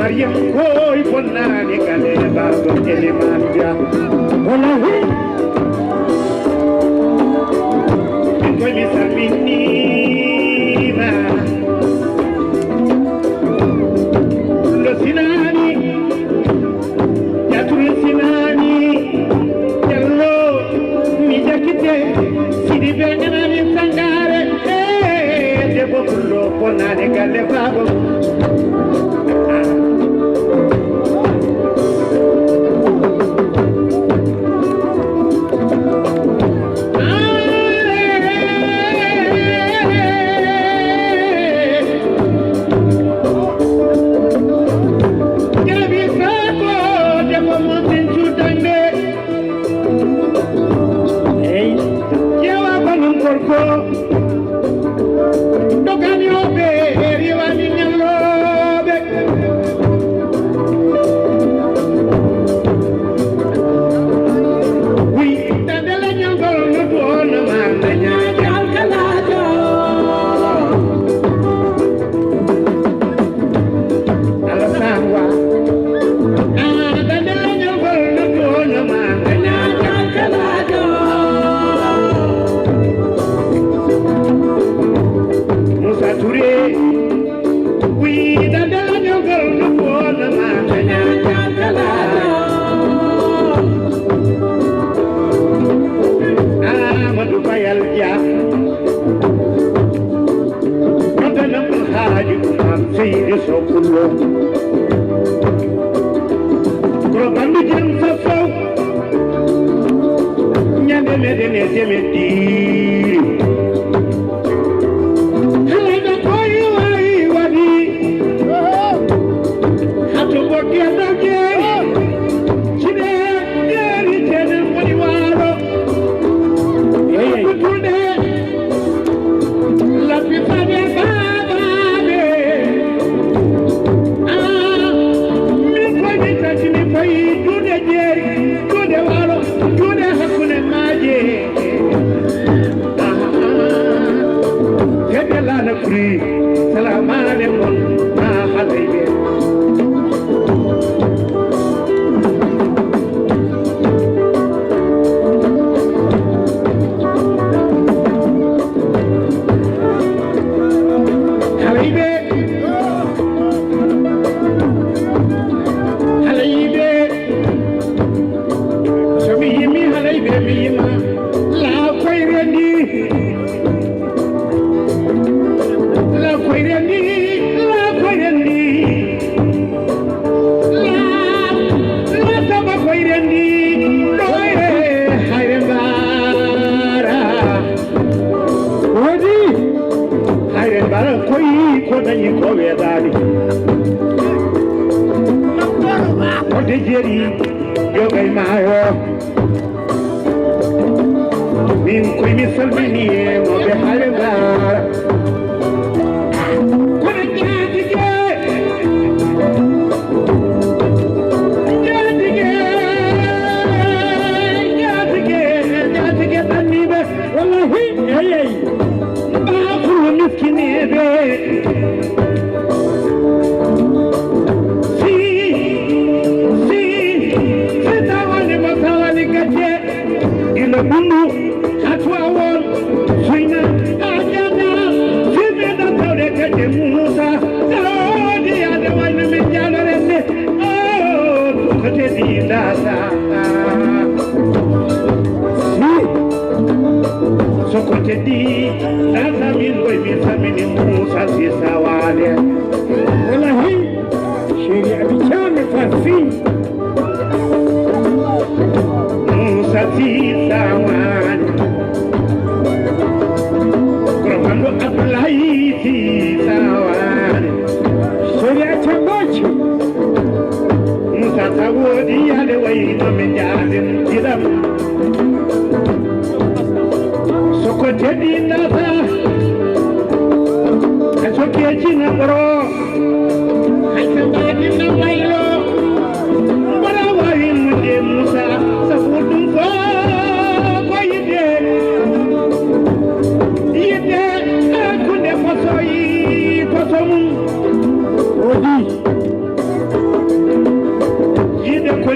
Mariam koy bonani kale babo elimanja wallahi koy mi sabini na lo sinani ya tu sinani yallo mi jakite sidi benana mi sangare debo kullo bonani kale babo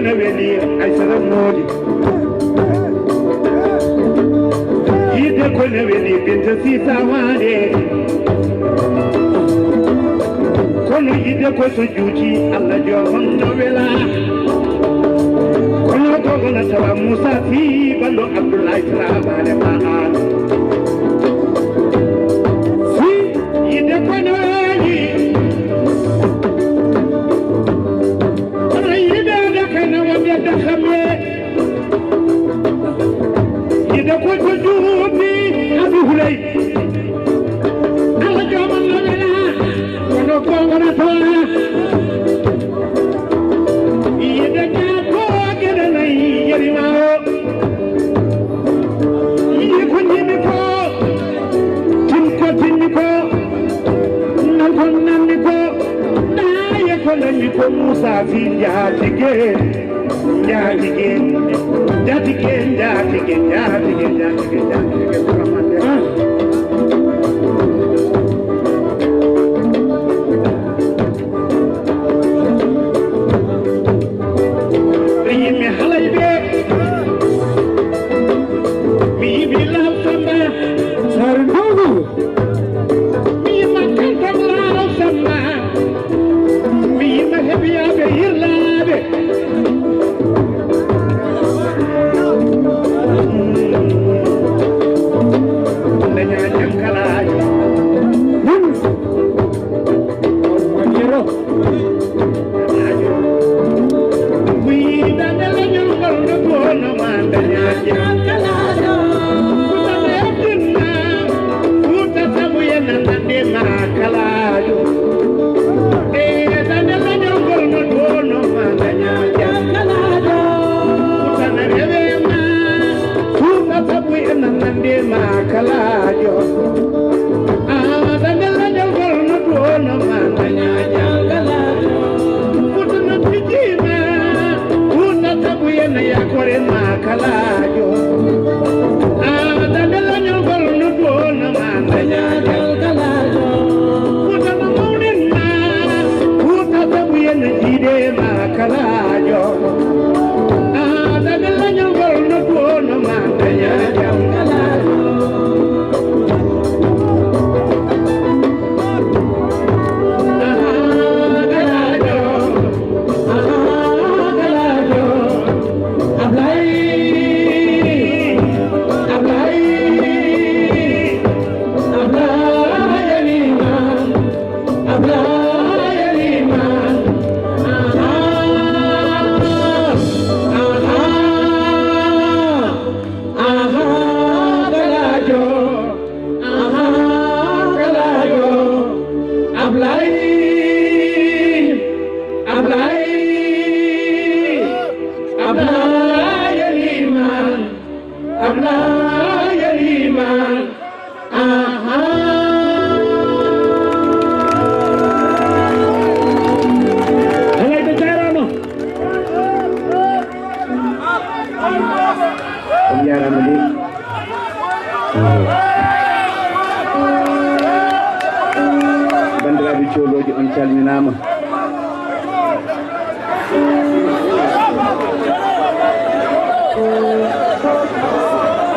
kono weli ay sara modi yide kono weli binta sisa wade kono yide ko so juuti Allah jomon no wela kono ko gona tawa Musa fi bando Abdullahi Traoré ma si yide kono weli إذا كنت جودي أبي هلي الله جمع لنا ونقوم ونطلع إذا جاء كدنا يرماه يكون يمكو تنكو نكون نمكو لا يكون نمكو موسى في جاتك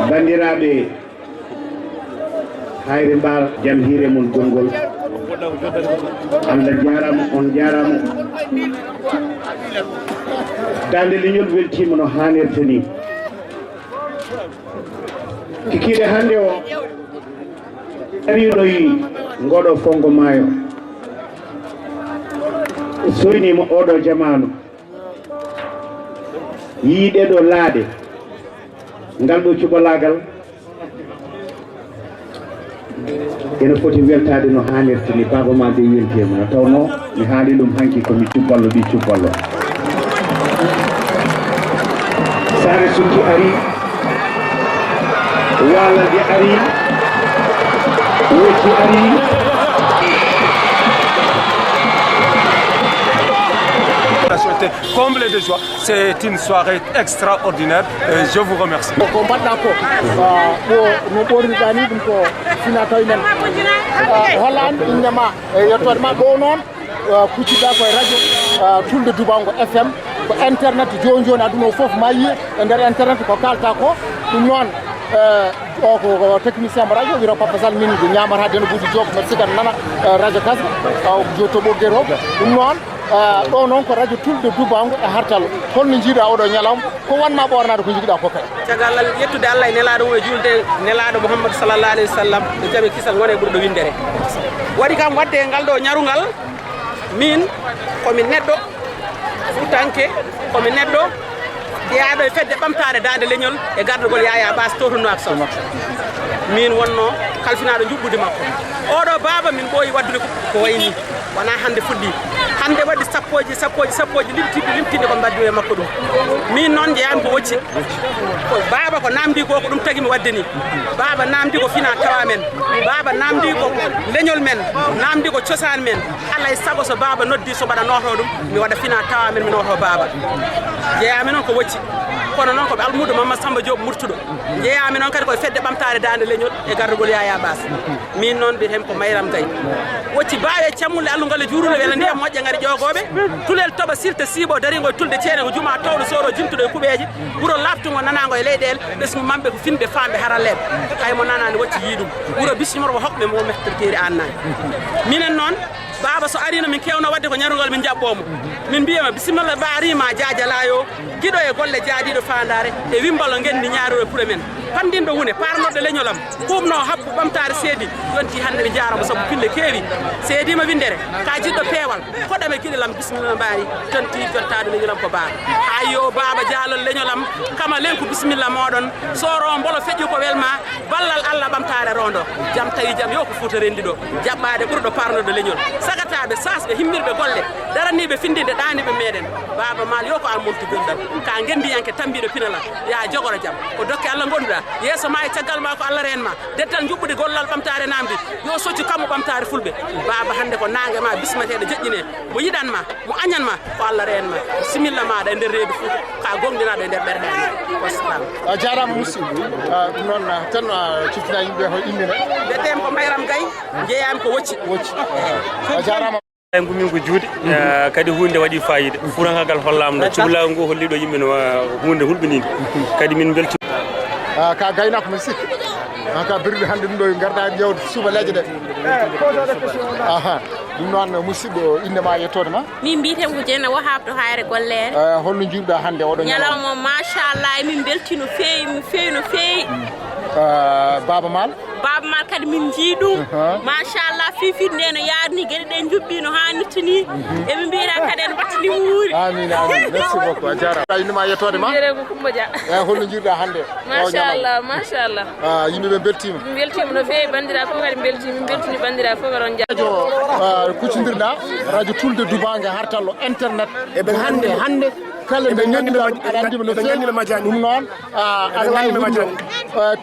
bandiraɓe hayre mbar jam hiire mon gongol Allah jarama on jarama dande leñol weltima no hannirta ni kikiɗe hande o ariɗoyi ngoɗo fongo maayo soynima oɗo jamanu yiiɗeɗo laaɗe ngal ɗo cuɓolagal ene foti weltade no hannirta ni baba ma de weltima no tawno mi haali ɗum hanki komi cuballo ɗi cuballo sare sukki ari walade ari woci ari était comblé de joie. C'est une soirée extraordinaire. Je vous remercie. Holland indema yottorma ɗo noon kuccida koye radio Fulde Dubango FM ko internet joni aduna o fof mayi e nder internet ko kalta ko ɗum noon o ko technicien mo radio wiro Papa Sall min de ñamata den buddi jok no sigan nana radio kasga joto ɓogge to ɗum noon ɗo noon ko radio tulde dubango e hartalo holno jiiɗa oɗo ñalawma ko wanma ɓornade ko jigiɗa ko kay caggal yettude Allah e nelaɗo mum e julde nelaɗo Mouhamadou sallallahu alayhi wa sallam e jaɓe kisal wone ɓurɗo windere waɗi kam wadde ngal ɗo ñarugal min komi neɗɗo futanke komi neɗɗo jeeyaɗo e fedde ɓamtare dande leñol e gardugol Yaya Bass totono ak son min wonno kalfinaɗo juɓɓude makko oɗo baba min ɓooyi waddude ko wayni wona hande fuɗɗi hande waɗi sappoji limtinde ko mbaddi e makko ɗum min noon jeeyami ko wocci ko baba ko namdi ko ɗum tagui mi wadde ni baba namdi ko fina tawa men baba namdi ko leñol men namdi ko cosaan men alay saago so baba noddi so mbaɗa noto ɗum mi waɗa fina tawa men mi noto baba jeeyami noon ko wocci kono noon koɓe almudo Mamadou Samba Diop murtuɗo jeeyami noon kadi koye fedde ɓamtare dande leñol e gardugol Yaya Bass min noon mbiyeten ko Mayram Gaye wocci bawe cammulle allugal e juurude wela ndiyam moƴƴe gari ƴogoɓe tulel toɓa silta siibo darigo e tulde ceene ko juma towɗo soro jimtuɗo e kuɓeji ɓuuro laftugo nanago e leyɗele ɓesgu mamɓe ko finde famɓe haralleɓe kaymo nanani wocci yiɗum ɓuuro bisimoro ko hoɓɓe mo meftirteri annani minen noon baba so arino min kewno wadde ko ñarugal min jaɓɓomo min mbiyama bisimilla ba arima jajalayo guiɗo e golle jaadiɗo fandare e wimbalo gendi ñaaroɗo pour men pandinɗo hunde parnoɗo leñolam ɓumno habbu ɓamtare seedi yonti hande mi jaramo saabu pille keewi seedima windere ka jiɗɗo peewal koɗame guiɗelam bisimilla mbaari tonti jottade leñolam ko baba hayyo baba jaalol leñolam kama len ko bisimilla moɗon soro mbolo feƴƴu ko welma ballal Allah ɓamtare rondo jaam tawi jaam yo ko Fouta rendi ɗo jaɓɓade ɓurɗo parnoɗo leñol sagataɓe sasɓe himmirɓe golle daraniɓe findinde ɗaniɓe meɗen baba mal yo ko an monti gonɗam ka gendiyanke tambiɗo pinala ya jogoro jaam ko dokke Allah gonduɗa yeeso ma e caggal ma ko Allah renma dettal juɓɓude gollal ɓamtare namdi yo soccu kammo ɓamtare fulɓe baba hande ko nangue ma bismateɗo joƴƴine mo yiɗanma mo añanma ko Allah renma similla maɗa e nder reedu Fouta ka gonɗinaɗo e nder ɓerɗe wassalam a jarama musidɗo ɗum noon tan ciftina yimɓe ko immina mbiyetemi ko Mayram Gaye jeeyami ko wocci a jarama gumin ko juuɗe kadi hunde waɗi fayida furankagal hollama no cuhlago ngo holliɗo yimɓe no hunde hulɓinide kadi min belti ka gaynako min sikki ka birde hande ɗum ɗo garɗa ƴewde suuba leƴƴe ɗe ɗum noon musidɗo indema yettode ma min mbiyeten ko Dieynaba Wahab to Hayre Gollere holno jiiruɗa hande oɗo ñalawma machallah min belti no feewi no feewi Baba Mal kadi min jiiɗum machallah fifi nde no yaadni gueɗe ɗe juɓɓi no hannirta ni eɓe mbiyata kadi en battani wuuri amin merci beaucoup a jarama indema yettode ma jerego Coumba Dia holno jiiruɗa hande machallah yimɓeɓe beltima min beltima no feewi bandira fof kadi belti min beltini bandira fof kaɗon radio kuccodirɗa radio tulde dubangue hartallo internet eɓe hande kala ɓe ñandima aɗa andima no feewi ɗum noon aɗa wawi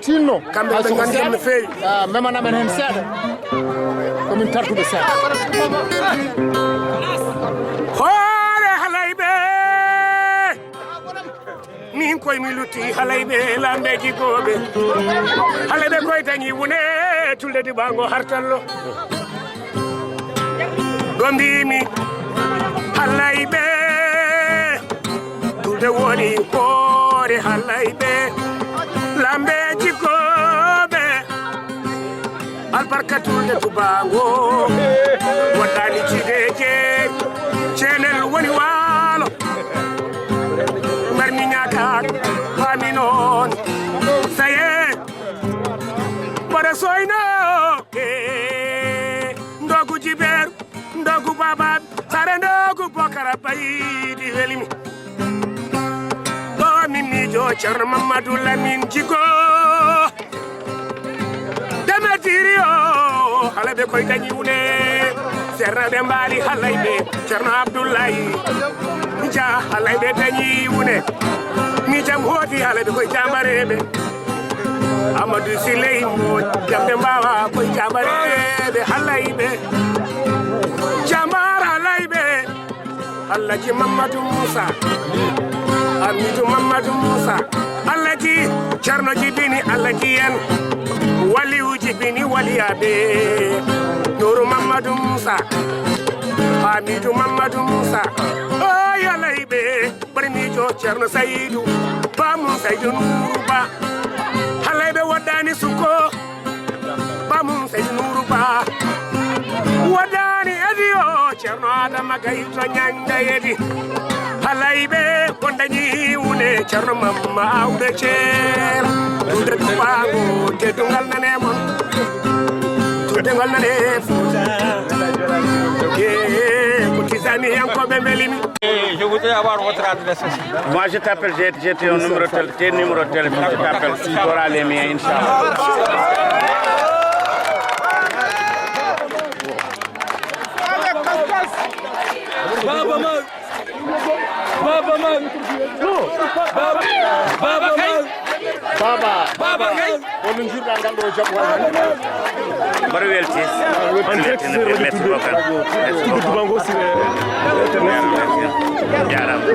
tinno kamɓe ɓe gandiyam no feewi memanamen hen seeɗa komin tartuɓe seeɗa hoore halayɓe min koye mi lutti halayɓe lambeji gooɓe halayɓe koye dañi wone tulde dubango hartallo ɗo mbimi halayɓe tulde woni hoore halayɓe lambeji gooɓe albarka tulde dubango waɗɗani cideje cenel woni waalo mbarmi ñakat fami noon saye mbaɗa soyno ndogu jiberu ndogu babaɓe sare ndogu Bokara Baydi welimi ɗo min miijo Ceerno Mamadou Lamine Djigo demetiri o halayɓe koye dañi wune sernaɓe mbaali halayɓe Ceerno Abdoulaye ja halayɓe dañi wune mi jam hooti halayɓe koye jambareɓe Amadou Siley mo jamɓe mbawa koye jambareɓe halayɓe jambar halayɓe Alhaji Mamadou Moussa Amidou Mamadou Moussa Alhaji Ceerno Jibini Alhaji en waliyu jibini waliyaɓe Nourou Mamadou Moussa Amidou Mamadou Moussa o yalayɓe Cerno Saydou Bamum Saydou Nourou Ba halay be wadani suko Bamum Saydou Nourou Ba wadani adio Cerno Adama Gaye to nyanga yedi halay be gondani wune Cerno Mamma Awde Cer tude tubango te dungal nane mon tude dungal nane futa Je voudrais avoir votre adresse. Moi je t'appelle, j'ai ton numéro de téléphone, je t'appelle, tu auras les miens, Inch'Allah. Baba Man. Baba Man. Baba Man. Baba Gaye woni jirda ngando jabbo Mbaɗo welti merci beaucoup Tubango sire jarama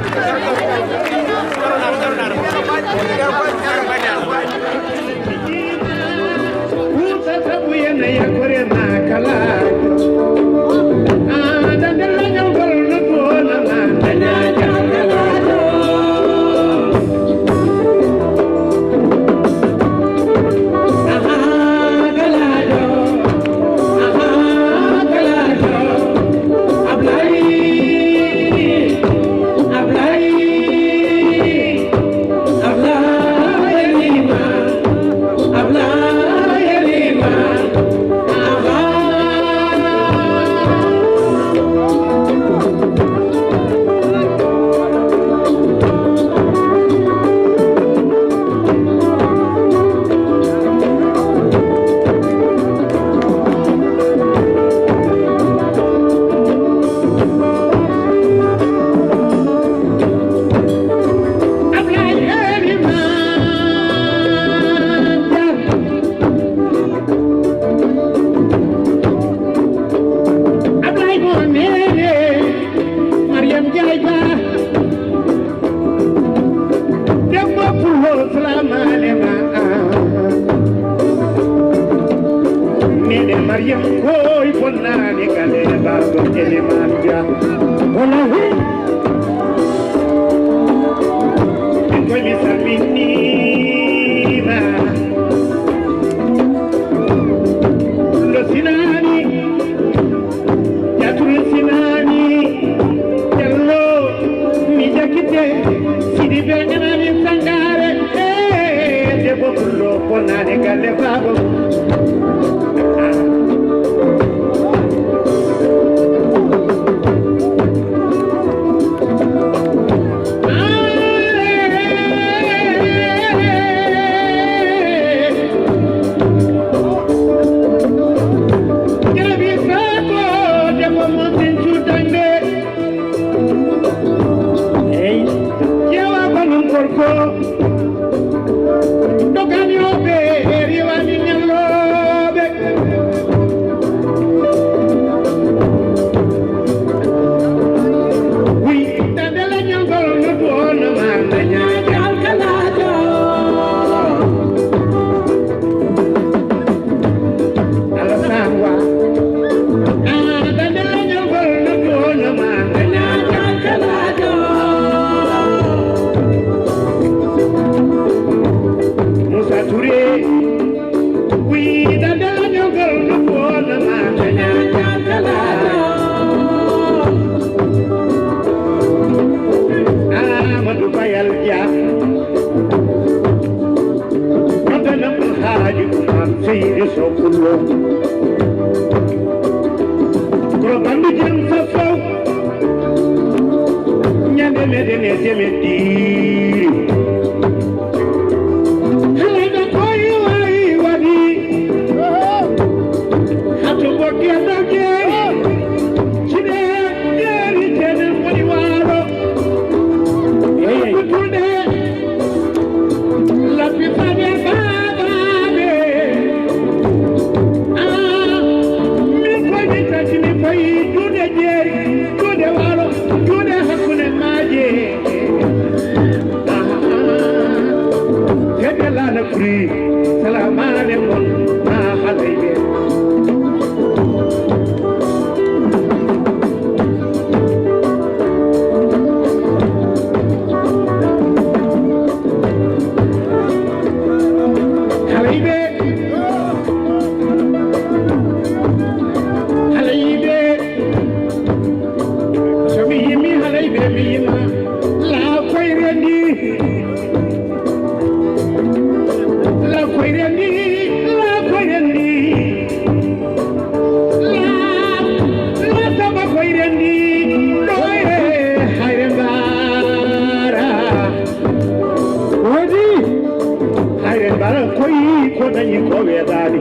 aran koyi ko dañi ko weedani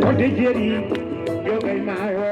ko de jeri yo gay mayo